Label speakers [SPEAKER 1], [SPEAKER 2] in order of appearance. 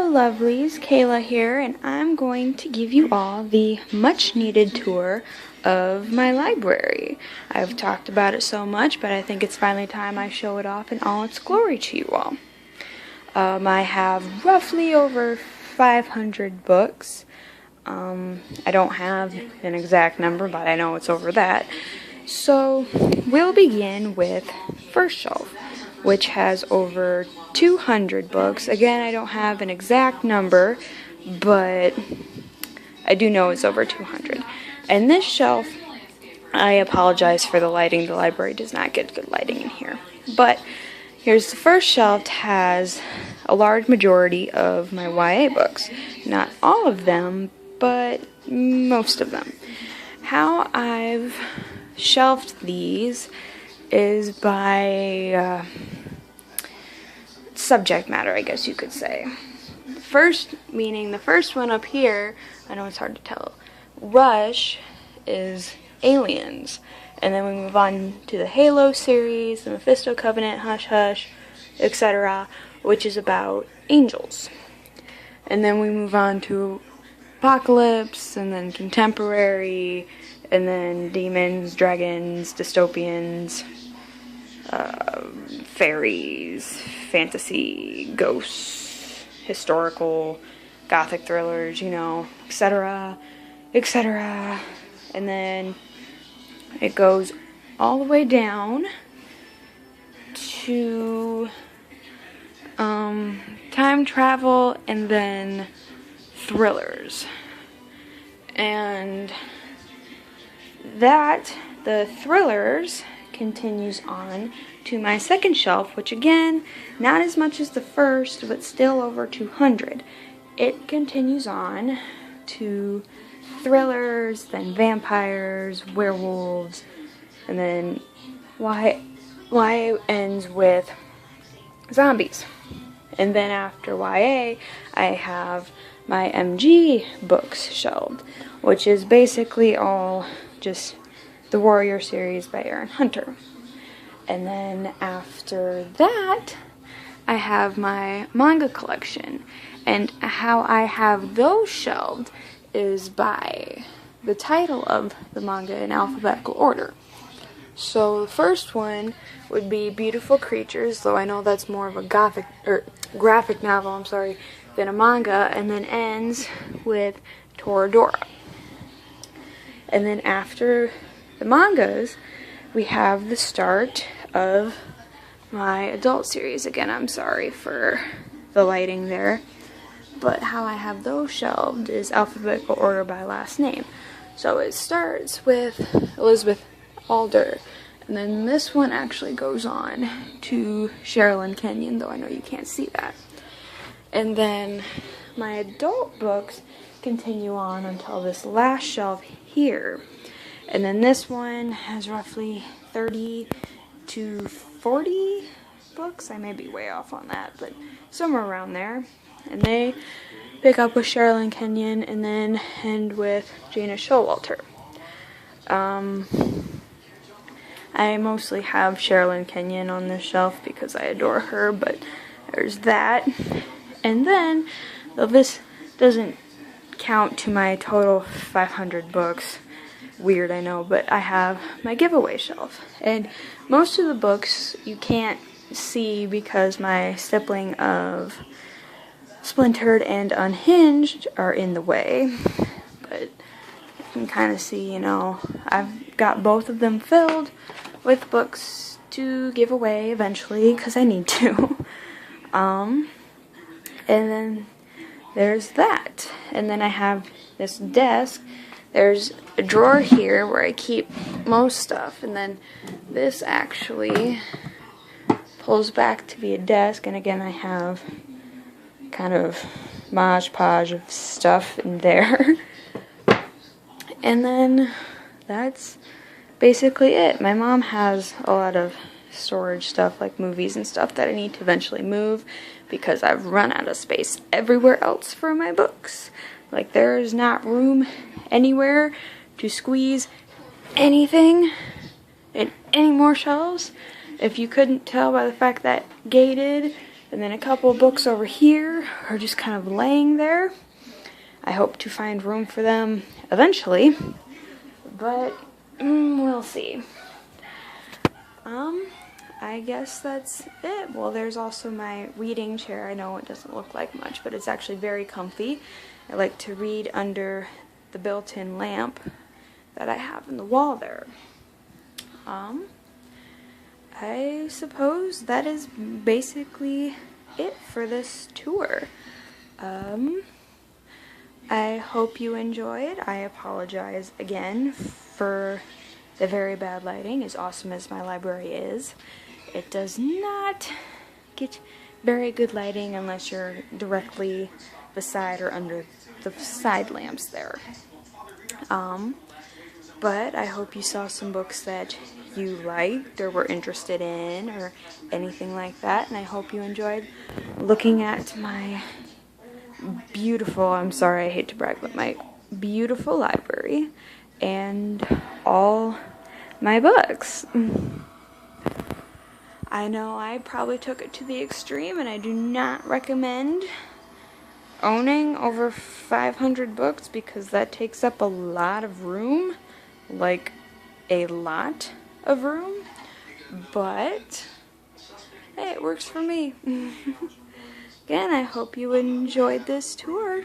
[SPEAKER 1] Hello lovelies, Kayla here, and I'm going to give you all the much needed tour of my library. I've talked about it so much, but I think it's finally time I show it off in all its glory to you all. I have roughly over 500 books. I don't have an exact number, but I know it's over that. So we'll begin with first shelf, which has over 200 books. Again, I don't have an exact number, but I do know it's over 200. And this shelf, I apologize for the lighting. The library does not get good lighting in here. But here's the first shelf. Has a large majority of my YA books. Not all of them, but most of them. How I've shelved these is by subject matter, I guess you could say. First, meaning the first one up here, I know it's hard to tell. Rush is aliens. And then we move on to the Halo series, the Mephisto Covenant, Hush Hush, etc., which is about angels. And then we move on to Apocalypse, and then Contemporary, and then demons, dragons, dystopians, fairies, fantasy, ghosts, historical, gothic thrillers, etc., etc. And then it goes all the way down to time travel and then thrillers. And the thrillers continues on to my second shelf, which again, not as much as the first, but still over 200. It continues on to thrillers, then vampires, werewolves, and then YA ends with zombies. And then after YA, I have my MG books shelved, which is basically all just the Warrior series by Aaron Hunter. And then after that, I have my manga collection. And how I have those shelved is by the title of the manga in alphabetical order. So the first one would be Beautiful Creatures, though I know that's more of a graphic novel, than a manga, and then ends with Toradora. And then after the mangas, we have the start of my adult series. Again, I'm sorry for the lighting there, but how I have those shelved is alphabetical order by last name. So it starts with Elizabeth Alder, and then this one actually goes on to Sherilyn Kenyon, though I know you can't see that. And then my adult books continue on until this last shelf here. And then this one has roughly 30 to 40 books. I may be way off on that, but somewhere around there. And they pick up with Sherilyn Kenyon and then end with Jana Showalter. I mostly have Sherilyn Kenyon on this shelf because I adore her, but there's that. And then, though this doesn't count to my total 500 books, weird I know, but I have my giveaway shelf. And most of the books you can't see because my stippling of Splintered and Unhinged are in the way. But you can kind of see, I've got both of them filled with books to give away eventually because I need to. And then there's that. And then I have this desk. There's a drawer here where I keep most stuff. And then this actually pulls back to be a desk. And again, I have kind of modge podge of stuff in there. And then that's basically it. My mom has a lot of storage stuff like movies and stuff that I need to eventually move because I've run out of space everywhere else for my books. Like, there is not room anywhere to squeeze anything in any more shelves. If you couldn't tell by the fact that gated, And then a couple of books over here are just kind of laying there. I hope to find room for them eventually, but we'll see. I guess that's it. Well, there's also my reading chair. I know it doesn't look like much, but it's actually very comfy. I like to read under the built-in lamp that I have in the wall there. I suppose that is basically it for this tour. I hope you enjoyed. I apologize again for the very bad lighting, as awesome as my library is. It does not get very good lighting unless you're directly beside or under the side lamps there. But I hope you saw some books that you liked or were interested in or anything like that, and I hope you enjoyed looking at my beautiful, I'm sorry, I hate to brag, but my beautiful library and all my books. I know I probably took it to the extreme, and I do not recommend owning over 500 books because that takes up a lot of room, like a lot of room, but hey, it works for me. Again, I hope you enjoyed this tour.